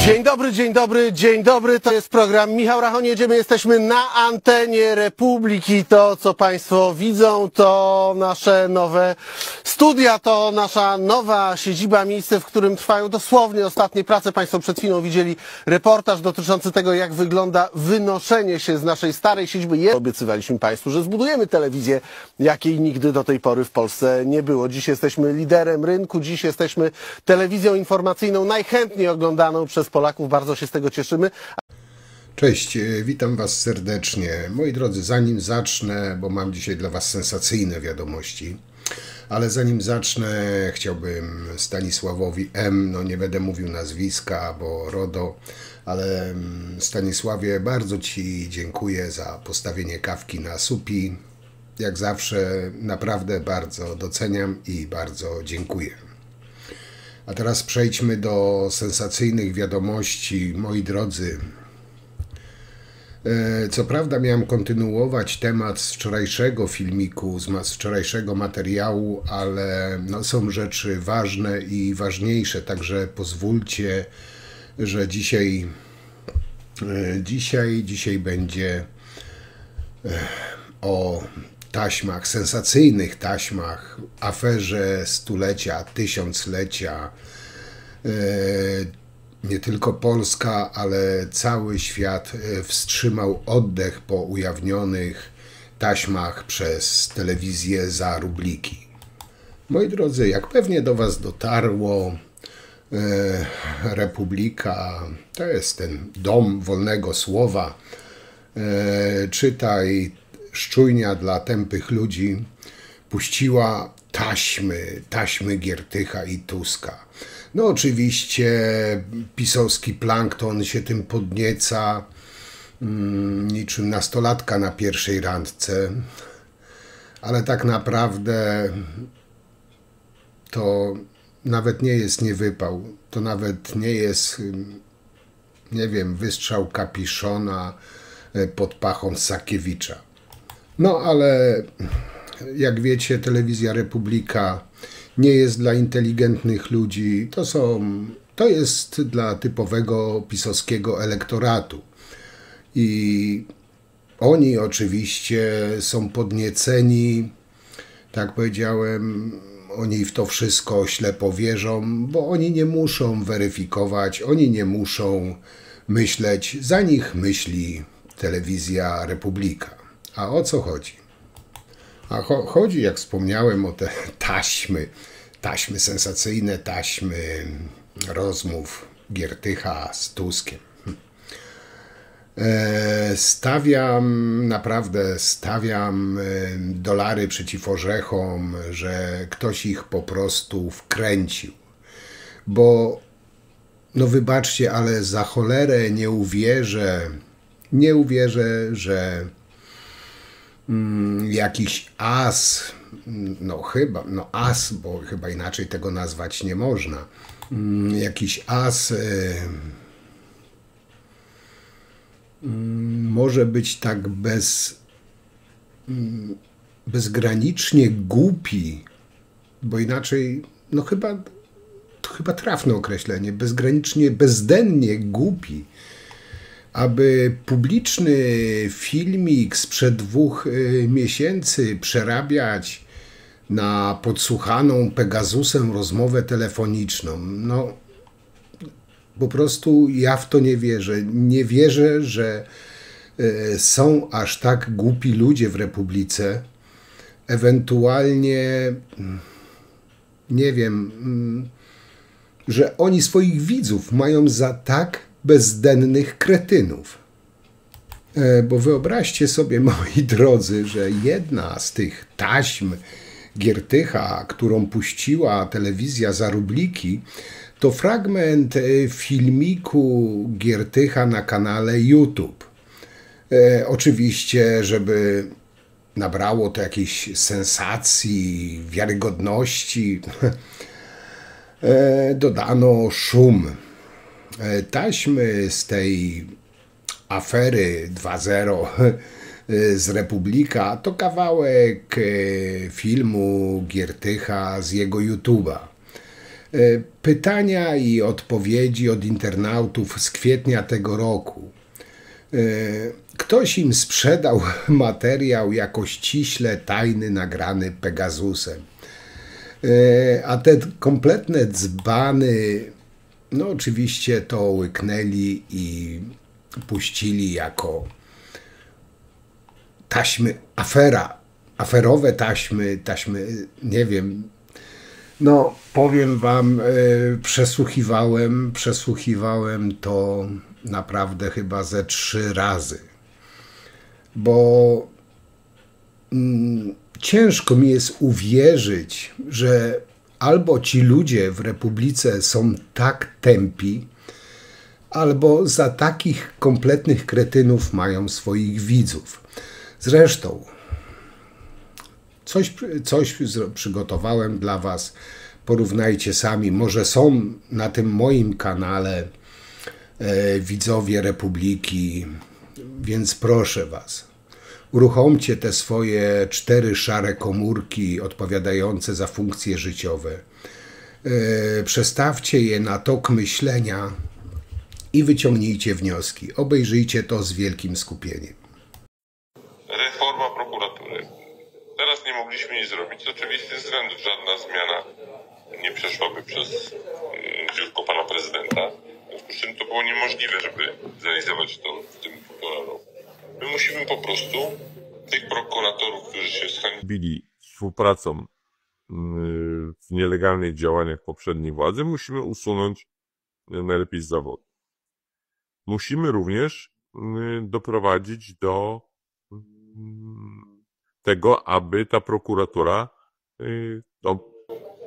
Dzień dobry, dzień dobry. To jest program Michał Rachon. Jedziemy, jesteśmy na antenie Republiki. To, co Państwo widzą, to nasze nowe studia, to nasza nowa siedziba, miejsce, w którym trwają dosłownie ostatnie prace. Państwo przed chwilą widzieli reportaż dotyczący tego, jak wygląda wynoszenie się z naszej starej siedziby. Obiecywaliśmy Państwu, że zbudujemy telewizję, jakiej nigdy do tej pory w Polsce nie było. Dziś jesteśmy liderem rynku, dziś jesteśmy telewizją informacyjną najchętniej oglądaną przez Polaków. Bardzo się z tego cieszymy. Cześć, witam Was serdecznie. Moi drodzy, zanim zacznę, bo mam dzisiaj dla Was sensacyjne wiadomości, ale zanim zacznę, chciałbym Stanisławowi M., no nie będę mówił nazwiska, bo RODO, ale Stanisławie, bardzo Ci dziękuję za postawienie kawki na supi. Jak zawsze naprawdę bardzo doceniam i bardzo dziękuję. A teraz przejdźmy do sensacyjnych wiadomości, moi drodzy. Co prawda miałem kontynuować temat z wczorajszego filmiku, z wczorajszego materiału, ale no, są rzeczy ważne i ważniejsze, także pozwólcie, że dzisiaj będzie o taśmach, sensacyjnych taśmach, aferze stulecia, tysiąclecia. Nie tylko Polska, ale cały świat wstrzymał oddech po ujawnionych taśmach przez telewizję za rubliki. Moi drodzy, jak pewnie do Was dotarło, Republika to jest ten dom wolnego słowa. Czytaj, szczujnia dla tępych ludzi, puściła taśmy Giertycha i Tuska. No oczywiście pisowski plankton się tym podnieca, niczym nastolatka na pierwszej randce, ale tak naprawdę to nawet nie jest niewypał, to nawet nie jest, nie wiem, wystrzał Kapiszona pod pachą Sakiewicza. No ale jak wiecie, telewizja Republika nie jest dla inteligentnych ludzi, to jest dla typowego pisowskiego elektoratu. I oni oczywiście są podnieceni, tak powiedziałem, oni w to wszystko ślepo wierzą, bo oni nie muszą weryfikować, oni nie muszą myśleć, za nich myśli telewizja Republika. A o co chodzi? A chodzi, jak wspomniałem, o te taśmy sensacyjne, taśmy rozmów Giertycha z Tuskiem. Stawiam dolary przeciw orzechom, że ktoś ich po prostu wkręcił. Bo, no wybaczcie, ale za cholerę nie uwierzę, że jakiś as, as, bo chyba inaczej tego nazwać nie można, jakiś as może być tak bezgranicznie głupi, bo inaczej, no chyba trafne określenie, bezgranicznie, bezdennie głupi, aby publiczny filmik sprzed 2 miesięcy przerabiać na podsłuchaną Pegasusem rozmowę telefoniczną. No, po prostu ja w to nie wierzę. Nie wierzę, że są aż tak głupi ludzie w Republice. Ewentualnie, nie wiem, że oni swoich widzów mają za tak bezdennych kretynów. Bo wyobraźcie sobie, moi drodzy, że jedna z tych taśm Giertycha, którą puściła telewizja za rubliki, to fragment filmiku Giertycha na kanale YouTube. Oczywiście, żeby nabrało to jakiejś sensacji, wiarygodności, dodano szum. Taśmy z tej afery 2.0 z Republika to kawałek filmu Giertycha z jego YouTube'a. Pytania i odpowiedzi od internautów z kwietnia tego roku. Ktoś im sprzedał materiał jako ściśle tajny, nagrany Pegasusem. A te kompletne dzbany, no oczywiście to łyknęli i puścili jako taśmy, aferowe taśmy, nie wiem. No, powiem wam, przesłuchiwałem to naprawdę chyba ze 3 razy, bo ciężko mi jest uwierzyć, że albo ci ludzie w Republice są tak tępi, albo za takich kompletnych kretynów mają swoich widzów. Zresztą, coś przygotowałem dla was. Porównajcie sami. Może są na tym moim kanale widzowie Republiki, więc proszę was, uruchomcie te swoje 4 szare komórki odpowiadające za funkcje życiowe. Przestawcie je na tok myślenia i wyciągnijcie wnioski. Obejrzyjcie to z wielkim skupieniem. Reforma prokuratury. Teraz nie mogliśmy nic zrobić z oczywistych względów. Żadna zmiana nie przeszłaby przez biurko pana prezydenta. W związku z czym to było niemożliwe, żeby zrealizować to w tym 1,5 roku. My musimy po prostu tych prokuratorów, którzy się zhańbili współpracą w nielegalnych działaniach poprzedniej władzy, musimy usunąć najlepiej z zawodu. Musimy również doprowadzić do tego, aby ta prokuratura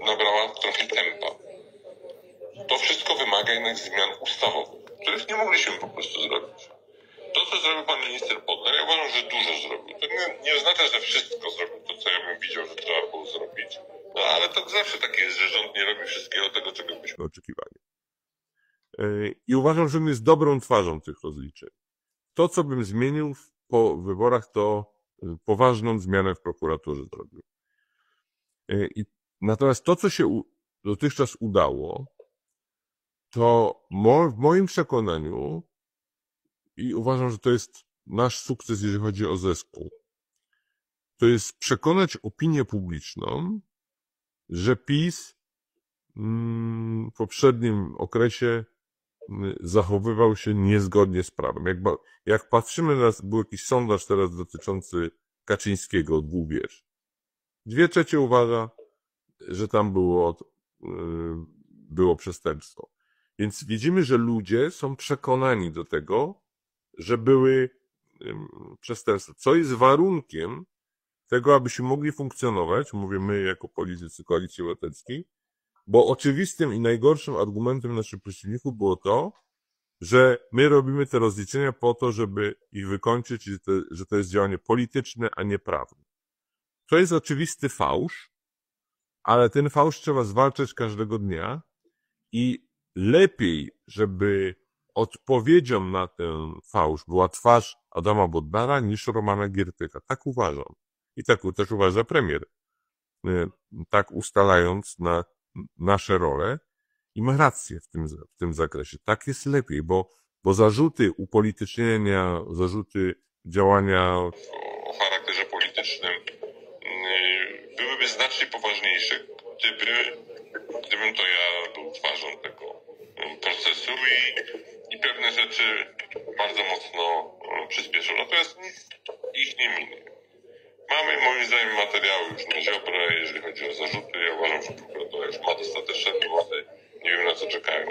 nabrała trochę tempa. To wszystko wymaga jednak zmian ustawowych, których nie mogliśmy po prostu zrobić. To, co zrobił pan minister Bodnar, ja uważam, że dużo zrobił. To nie oznacza, że wszystko zrobił to, co ja bym widział, że trzeba było zrobić. No ale to zawsze takie jest, że rząd nie robi wszystkiego tego, czego byśmy oczekiwali. I uważam, że on jest dobrą twarzą tych rozliczeń. To, co bym zmienił po wyborach, to poważną zmianę w prokuraturze zrobił. Natomiast to, co się dotychczas udało, to w moim przekonaniu, i uważam, że to jest nasz sukces, jeżeli chodzi o zespół, to jest przekonać opinię publiczną, że PiS w poprzednim okresie zachowywał się niezgodnie z prawem. Jak patrzymy był jakiś sondaż teraz dotyczący Kaczyńskiego od 2 wież. 2/3 uważa, że tam było przestępstwo. Więc widzimy, że ludzie są przekonani do tego, że były przestępstwa, co jest warunkiem tego, abyśmy mogli funkcjonować, mówię my jako politycy Koalicji Obywatelskiej, bo oczywistym i najgorszym argumentem naszych przeciwników było to, że my robimy te rozliczenia po to, żeby ich wykończyć i że to jest działanie polityczne, a nie prawne. To jest oczywisty fałsz, ale ten fałsz trzeba zwalczać każdego dnia i lepiej, żeby odpowiedzią na ten fałsz była twarz Adama Bodnara niż Romana Giertycha. Tak uważam. I tak też uważa premier. Tak ustalając nasze role i ma rację w tym zakresie. Tak jest lepiej, bo zarzuty upolitycznienia, zarzuty działania o charakterze politycznym byłyby znacznie poważniejsze, gdybym to ja był twarzą tego procesu i pewne rzeczy bardzo mocno przyspieszył. Natomiast nic ich nie minie. Mamy moim zdaniem materiały już na Ziobrę, jeżeli chodzi o zarzuty. Ja uważam, że prokuratura już ma dostateczne dowody. Nie wiem, na co czekają.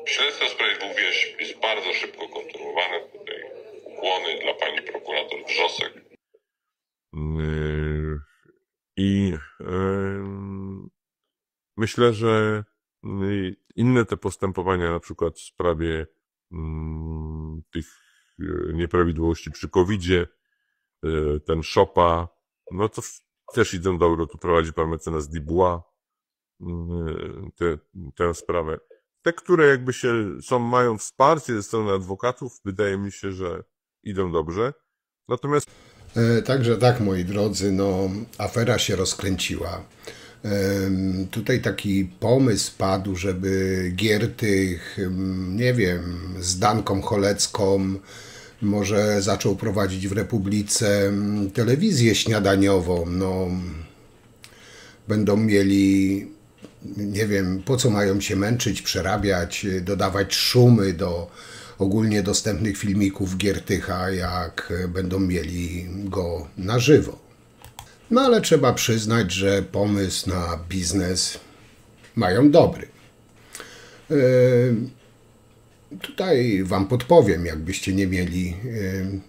Śledztwo w sprawie 2 wież jest bardzo szybko kontynuowane. Tutaj ukłony dla pani prokurator Wrzosek. I myślę, że inne te postępowania, na przykład w sprawie tych nieprawidłowości przy COVID-zie, ten Szopa, no to też idą dobrze. Tu prowadzi pan mecenas Dubois tę sprawę. Te, które jakby mają wsparcie ze strony adwokatów, wydaje mi się, że idą dobrze. Natomiast Także tak, moi drodzy, no afera się rozkręciła. Tutaj taki pomysł padł, żeby Giertych, nie wiem, z Danką Cholecką może zaczął prowadzić w Republice telewizję śniadaniową. No, będą mieli, nie wiem, po co mają się męczyć, przerabiać, dodawać szumy do ogólnie dostępnych filmików Giertycha, jak będą mieli go na żywo. No ale trzeba przyznać, że pomysł na biznes mają dobry. Tutaj wam podpowiem, jakbyście nie mieli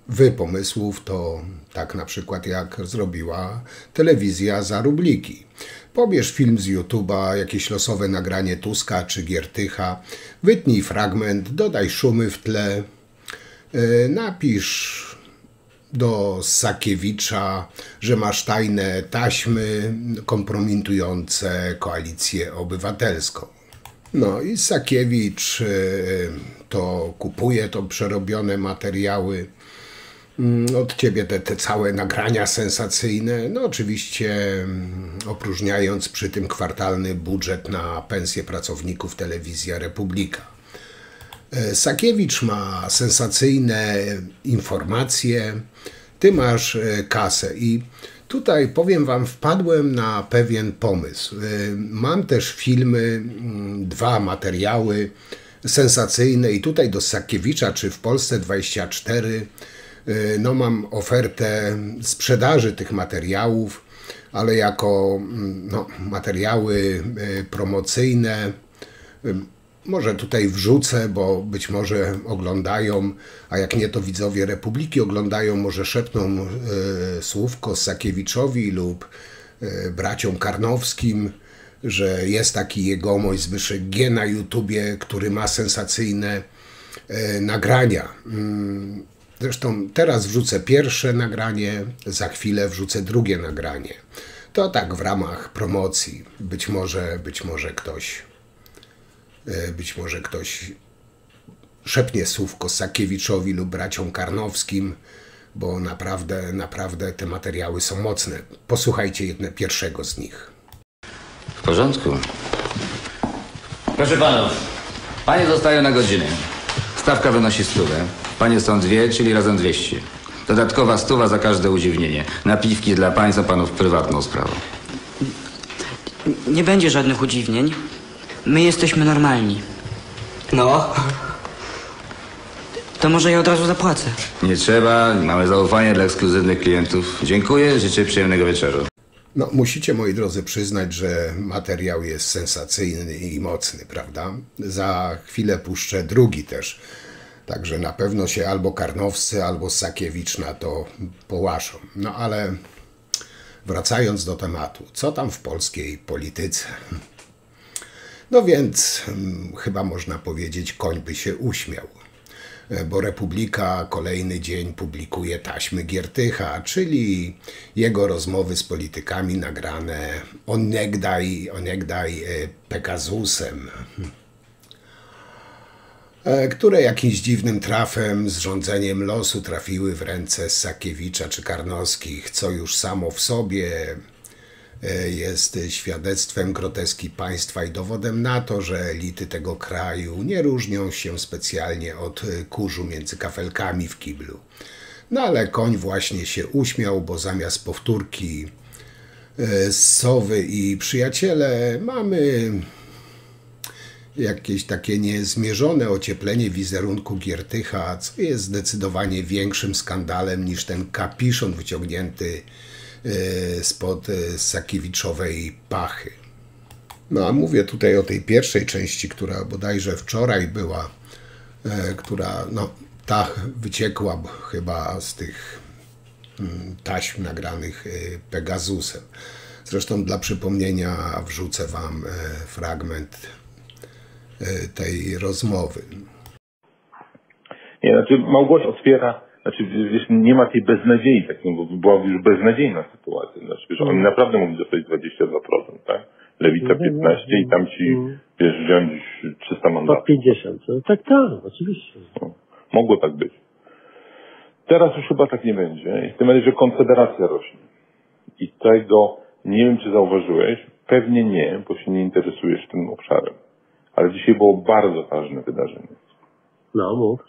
wy pomysłów, to tak na przykład jak zrobiła telewizja za rubliki. Pobierz film z YouTube'a, jakieś losowe nagranie Tuska czy Giertycha, wytnij fragment, dodaj szumy w tle, napisz do Sakiewicza, że masz tajne taśmy kompromitujące Koalicję Obywatelską. No i Sakiewicz to kupuje to przerobione materiały, od ciebie te całe nagrania sensacyjne, no oczywiście opróżniając przy tym kwartalny budżet na pensje pracowników Telewizja Republika. Sakiewicz ma sensacyjne informacje, ty masz kasę i tutaj powiem wam, wpadłem na pewien pomysł. Mam też filmy, 2 materiały sensacyjne i tutaj do Sakiewicza czy w Polsce 24 no mam ofertę sprzedaży tych materiałów, ale jako materiały promocyjne. Może tutaj wrzucę, bo być może oglądają, a jak nie to widzowie Republiki oglądają, może szepną słówko Sakiewiczowi lub braciom Karnowskim, że jest taki jegomość Zbyszek G na YouTubie, który ma sensacyjne nagrania. Zresztą teraz wrzucę pierwsze nagranie, za chwilę wrzucę drugie nagranie. To tak w ramach promocji. Być może ktoś szepnie słówko Sakiewiczowi lub braciom Karnowskim, bo naprawdę te materiały są mocne. Posłuchajcie pierwszego z nich. W porządku. Proszę panów, panie zostają na godzinę. Stawka wynosi 100. Panie są 2, czyli razem 200. Dodatkowa 100 za każde udziwnienie. Napiwki dla pań są panów prywatną sprawą. Nie będzie żadnych udziwnień. My jesteśmy normalni. No. To może ja od razu zapłacę. Nie trzeba, mamy zaufanie dla ekskluzywnych klientów. Dziękuję, życzę przyjemnego wieczoru. No, musicie, moi drodzy, przyznać, że materiał jest sensacyjny i mocny, prawda? Za chwilę puszczę drugi też. Także na pewno się albo Karnowscy, albo Sakiewicz na to połaszą. No ale wracając do tematu, co tam w polskiej polityce? No więc chyba można powiedzieć, koń by się uśmiał. Bo Republika kolejny dzień publikuje taśmy Giertycha, czyli jego rozmowy z politykami nagrane onegdaj Pegasusem, które jakimś dziwnym trafem z rządzeniem losu trafiły w ręce Sakiewicza czy Karnowskich, co już samo w sobie jest świadectwem groteski państwa i dowodem na to, że elity tego kraju nie różnią się specjalnie od kurzu między kafelkami w kiblu. No ale koń właśnie się uśmiał, bo zamiast powtórki z Sowy i Przyjaciele mamy jakieś takie niezmierzone ocieplenie wizerunku Giertycha, co jest zdecydowanie większym skandalem niż ten kapiszon wyciągnięty spod Sakiewiczowej pachy. No a mówię tutaj o tej pierwszej części, która bodajże wczoraj była, która ta wyciekła chyba z tych taśm nagranych Pegasusem. Zresztą dla przypomnienia wrzucę wam fragment tej rozmowy. Nie, znaczy Małgosia otwiera, wiesz, nie ma tej beznadziei, tak, bo była już beznadziejna sytuacja. Znaczy, wiesz, oni naprawdę mogli dostać 22%, tak? Lewica 15 i tam ci, wiesz, wziąć 300 mandatów. 50, tak, oczywiście. No, mogło tak być. Teraz już chyba tak nie będzie. I tym bardziej, że Konfederacja rośnie. I tego, nie wiem czy zauważyłeś, pewnie nie, bo się nie interesujesz tym obszarem. Ale dzisiaj było bardzo ważne wydarzenie. No, mów.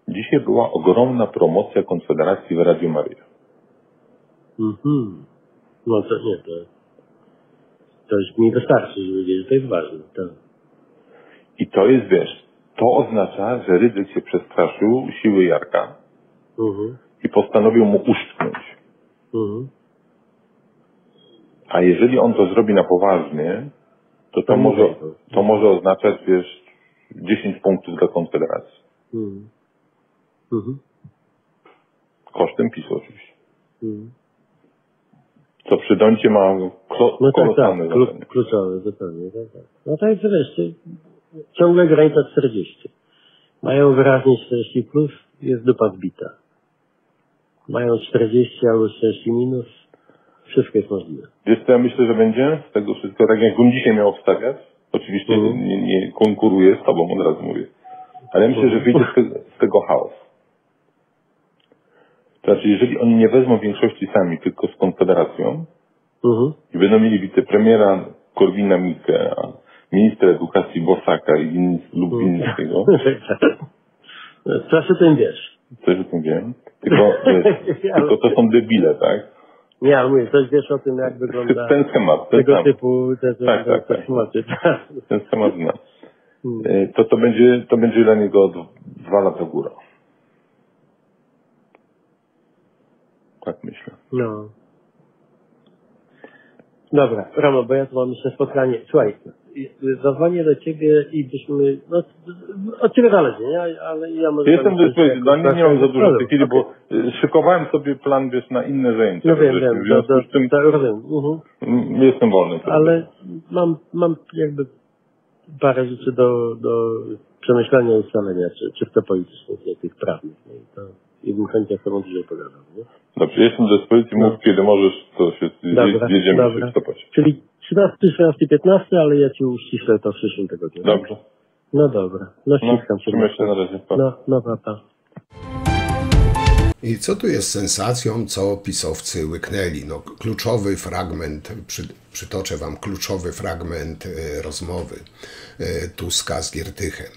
Dzisiaj była ogromna promocja Konfederacji w Radiu Maryja. No to nie, to już mi wystarczy, żeby wiedzieć, że to jest ważne. To. I to jest, wiesz, to oznacza, że Rydzyk się przestraszył siły Jarka i postanowił mu uszczknąć. A jeżeli on to zrobi na poważnie, to może oznaczać, wiesz, 10 punktów dla Konfederacji. Kosztem PiS oczywiście. Co przy Doncie ma kolosalne znaczenie. Kluczowe, zupełnie. Tak. No to jest wreszcie ciągle granica 40. Mają wyraźnie 40 plus, jest dupa zbita. Mają 40 albo 40 minus, wszystko jest możliwe. Wiesz co ja myślę, że będzie z tego wszystkiego, tak jakbym dzisiaj miał obstawiać, oczywiście nie konkuruję z tobą, od razu mówię, ale ja myślę, że wyjdzie z tego chaos. To znaczy, jeżeli oni nie wezmą większości sami, tylko z Konfederacją i będą mieli wicepremiera Korwina-Mikke, a ministra edukacji Bosaka i lub Winnickiego. Coś o tym wiesz. Coś o tym wiem. Tylko to są debile, tak? Nie, ale mówię, coś wiesz o tym, jak wygląda ten schemat, ten tego sam. typu Tak. schematy. Ten schemat znam. To będzie dla niego 2 lata góra. Tak myślę. No. Dobra, Romo, bo ja tu mam jeszcze spotkanie. Słuchaj, zadzwonię do ciebie i byśmy, no, od ciebie zależy, nie? Ale ja może... Jestem dyspozycji, nie mam za dużo w tej chwili, bo szykowałem sobie plan, wiesz, na inne zajęcia. No wiem, w związku z tym rozumiem. jestem wolny. Ale mam jakby parę rzeczy do przemyślenia i ustalenia, czy to politycznych, czy tych prawnych. Nie? I bym chętnie z tobą dużo pogadał, nie? Dobrze, jestem do dyspozycji, mów kiedy możesz, to się zjedziemy w listopadzie. Czyli 13, 14, 15, ale ja ci uściślę to w przyszłym tygodniu. Dobrze. No dobra, no ściskam się. Trzymaj się na razie. Pa. No pa. I co tu jest sensacją, co pisowcy łyknęli? No, kluczowy fragment, przytoczę wam kluczowy fragment rozmowy Tuska z Giertychem.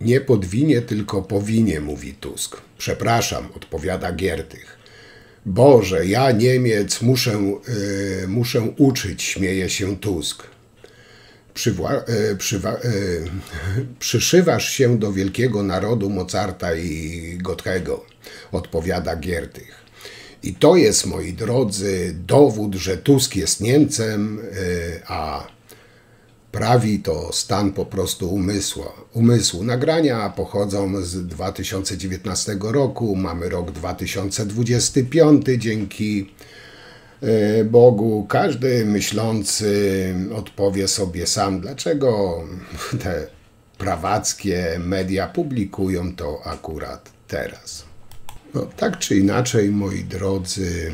Nie podwinie, tylko powinie, mówi Tusk. Przepraszam, odpowiada Giertych. Boże, ja Niemiec muszę uczyć, śmieje się Tusk. Przyszywasz się do wielkiego narodu Mozarta i Goethego, odpowiada Giertych. I to jest, moi drodzy, dowód, że Tusk jest Niemcem, a prawi to stan po prostu umysłu. Nagrania pochodzą z 2019 roku, mamy rok 2025, dzięki Bogu. Każdy myślący odpowie sobie sam, dlaczego te prawackie media publikują to akurat teraz. No, tak czy inaczej, moi drodzy,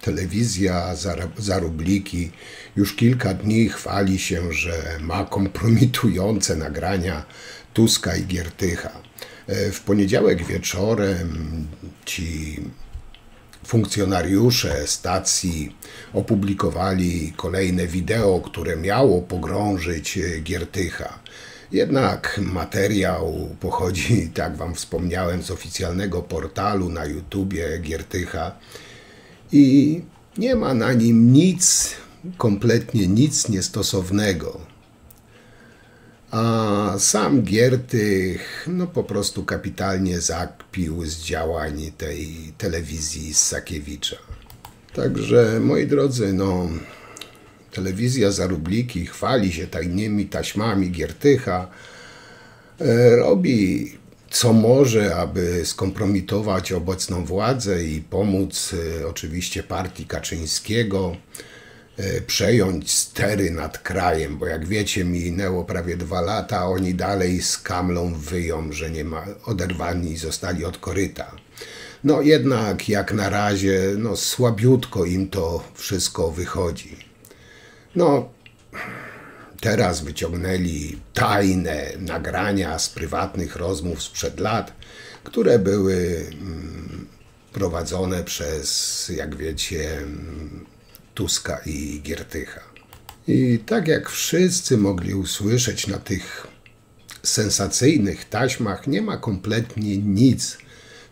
telewizja za rubliki już kilka dni chwali się, że ma kompromitujące nagrania Tuska i Giertycha. W poniedziałek wieczorem ci funkcjonariusze stacji opublikowali kolejne wideo, które miało pogrążyć Giertycha. Jednak materiał pochodzi, tak wam wspomniałem, z oficjalnego portalu na YouTubie Giertycha i nie ma na nim nic, kompletnie nic niestosownego. A sam Giertych no po prostu kapitalnie zakpił z działań tej telewizji Sakiewicza. Także, moi drodzy, no, telewizja za rubliki chwali się tajnymi taśmami Giertycha, robi co może, aby skompromitować obecną władzę i pomóc oczywiście partii Kaczyńskiego przejąć stery nad krajem, bo jak wiecie, minęło prawie 2 lata, a oni dalej z kamlą wyją, że nie ma, oderwani zostali od koryta. No jednak jak na razie no, słabiutko im to wszystko wychodzi. No teraz wyciągnęli tajne nagrania z prywatnych rozmów sprzed lat, które były prowadzone przez, jak wiecie, Tuska i Giertycha. I tak jak wszyscy mogli usłyszeć na tych sensacyjnych taśmach, nie ma kompletnie nic,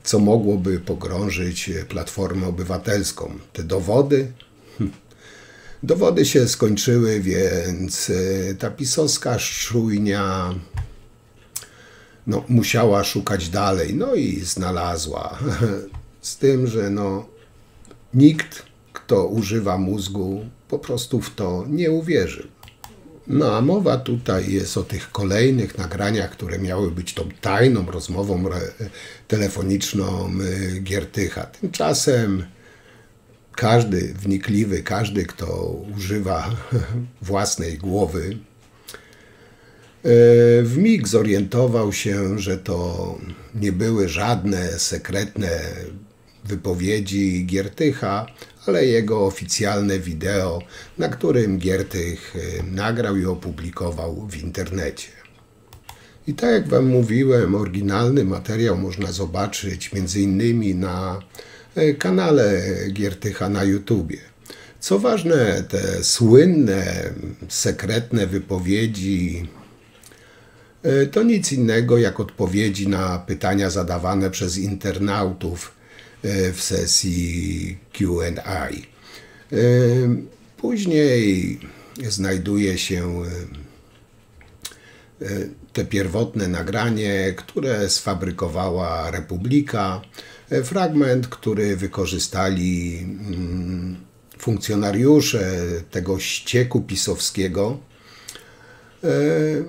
co mogłoby pogrążyć Platformę Obywatelską. Te dowody? Dowody się skończyły, więc ta pisowska szczujnia musiała szukać dalej. No i znalazła. Z tym, że nikt, kto używa mózgu, po prostu w to nie uwierzył. No a mowa tutaj jest o tych kolejnych nagraniach, które miały być tą tajną rozmową telefoniczną Giertycha. Tymczasem każdy wnikliwy, każdy, kto używa własnej głowy, w mig zorientował się, że to nie były żadne sekretne wypowiedzi Giertycha, ale jego oficjalne wideo, na którym Giertych nagrał i opublikował w internecie. I tak jak wam mówiłem, oryginalny materiał można zobaczyć m.in. na kanale Giertycha na YouTubie. Co ważne, te słynne, sekretne wypowiedzi to nic innego jak odpowiedzi na pytania zadawane przez internautów w sesji Q&A. Później znajduje się te pierwotne nagranie, które sfabrykowała Republika. Fragment, który wykorzystali funkcjonariusze tego ścieku pisowskiego,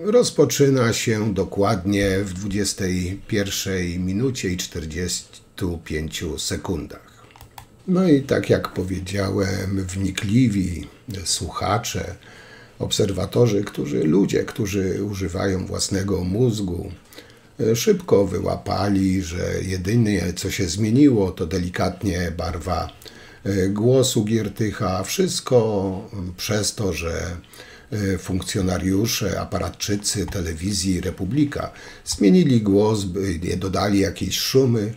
rozpoczyna się dokładnie w 21 minucie i 45 sekundach. No i tak jak powiedziałem, wnikliwi słuchacze, obserwatorzy, ludzie, którzy używają własnego mózgu, szybko wyłapali, że jedynie co się zmieniło, to delikatnie barwa głosu Giertycha. Wszystko przez to, że funkcjonariusze, aparatczycy telewizji Republika zmienili głos, dodali jakieś szumy,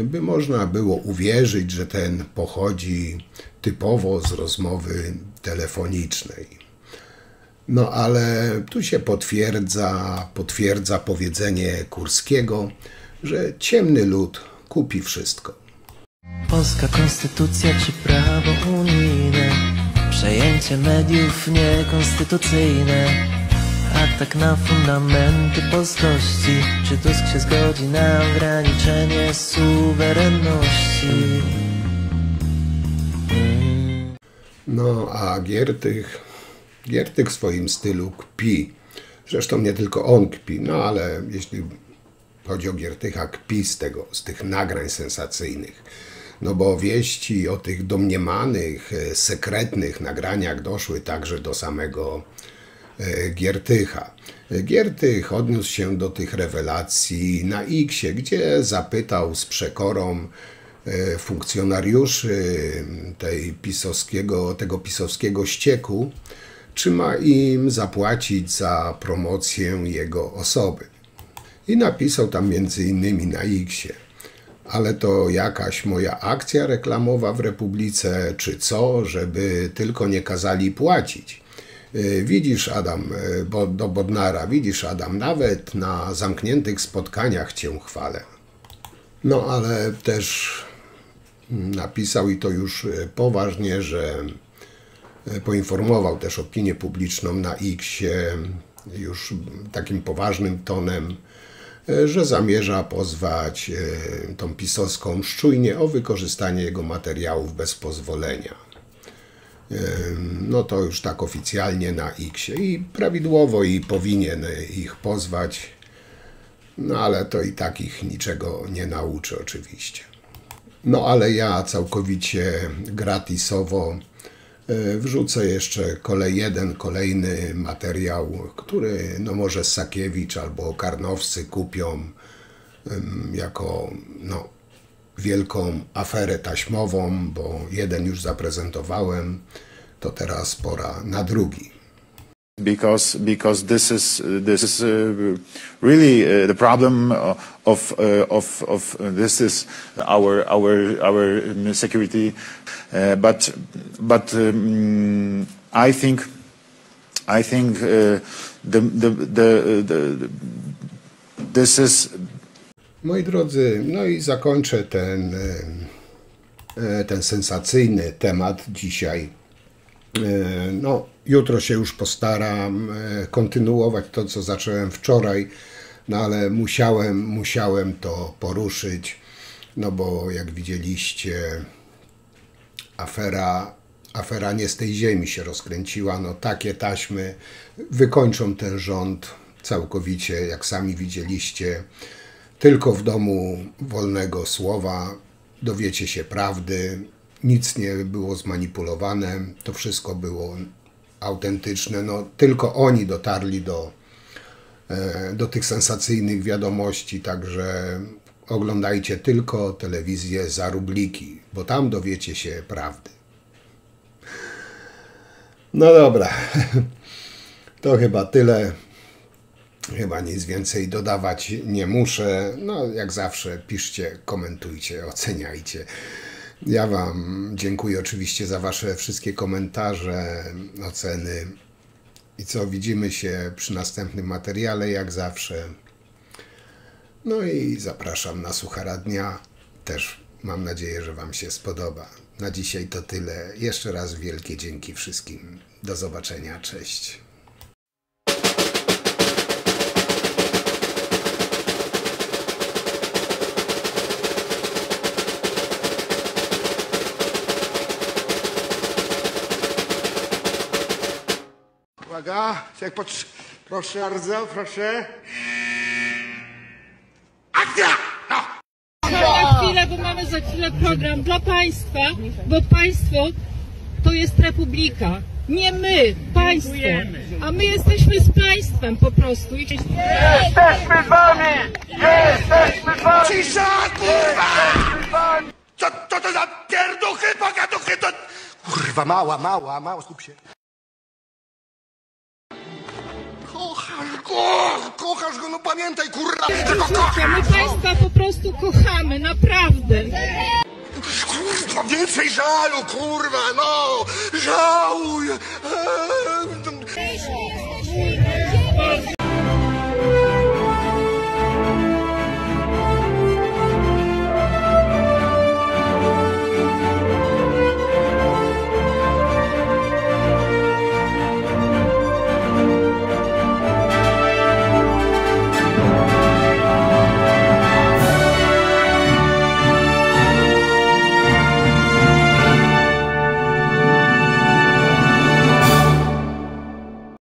by można było uwierzyć, że ten pochodzi typowo z rozmowy telefonicznej. No ale tu się potwierdza powiedzenie Kurskiego, że ciemny lud kupi wszystko. Polska konstytucja czy prawo unijne, przejęcie mediów niekonstytucyjne, atak na fundamenty polskości. Czy Tusk się zgodzi na ograniczenie suwerenności? No a Giertych w swoim stylu kpi. Zresztą nie tylko on kpi, no ale jeśli chodzi o Giertycha, kpi z tych nagrań sensacyjnych. No bo wieści o tych domniemanych, sekretnych nagraniach doszły także do samego Giertycha. Giertych odniósł się do tych rewelacji na X-ie, gdzie zapytał z przekorą funkcjonariuszy tego pisowskiego ścieku, czy ma im zapłacić za promocję jego osoby. I napisał tam m.in. na X-ie: ale to jakaś moja akcja reklamowa w Republice, czy co, żeby tylko nie kazali płacić. Widzisz, Adam, do Bodnara, widzisz, Adam, nawet na zamkniętych spotkaniach cię chwalę. No ale też napisał, i to już poważnie, że poinformował też opinię publiczną na X-ie już takim poważnym tonem, że zamierza pozwać tą pisowską szczujnię o wykorzystanie jego materiałów bez pozwolenia. No to już tak oficjalnie na X-ie i prawidłowo i powinien ich pozwać, no ale to i tak ich niczego nie nauczy oczywiście. No ale ja całkowicie gratisowo wrzucę jeszcze kolejny materiał, który no może Sakiewicz albo Karnowscy kupią jako wielką aferę taśmową, bo jeden już zaprezentowałem, to teraz pora na drugi. because this is really the problem of this is our security, but I think this is. Moi drodzy, no i zakończę ten sensacyjny temat dzisiaj. No, jutro się już postaram kontynuować to, co zacząłem wczoraj, no ale musiałem to poruszyć, no bo jak widzieliście, afera nie z tej ziemi się rozkręciła, no takie taśmy wykończą ten rząd całkowicie, jak sami widzieliście. Tylko w domu wolnego słowa dowiecie się prawdy, nic nie było zmanipulowane, to wszystko było autentyczne. No, tylko oni dotarli do tych sensacyjnych wiadomości, także oglądajcie tylko telewizję za rubliki, bo tam dowiecie się prawdy. No dobra, to chyba tyle. Chyba nic więcej dodawać nie muszę. No, jak zawsze piszcie, komentujcie, oceniajcie. Ja Wam dziękuję oczywiście za Wasze wszystkie komentarze, oceny. I co, widzimy się przy następnym materiale, jak zawsze. No i zapraszam na Suchara Dnia. Też mam nadzieję, że Wam się spodoba. Na dzisiaj to tyle. Jeszcze raz wielkie dzięki wszystkim. Do zobaczenia. Cześć. Uwaga, proszę bardzo, proszę. Akcja! No. Na chwilę, bo mamy za chwilę program dla Państwa, bo Państwo to jest Republika. Nie my, Państwo. A my jesteśmy z Państwem po prostu. Jesteśmy z Wami! Jesteśmy z Wami! Cisza, kurwa! Co to za pierduchy, pogaduchy, to... Kurwa, mała, skup się. Kochasz go, no pamiętaj, kurwa! My Państwa po prostu kochamy, naprawdę. Kurwa, więcej żalu, kurwa, no! Żałuj!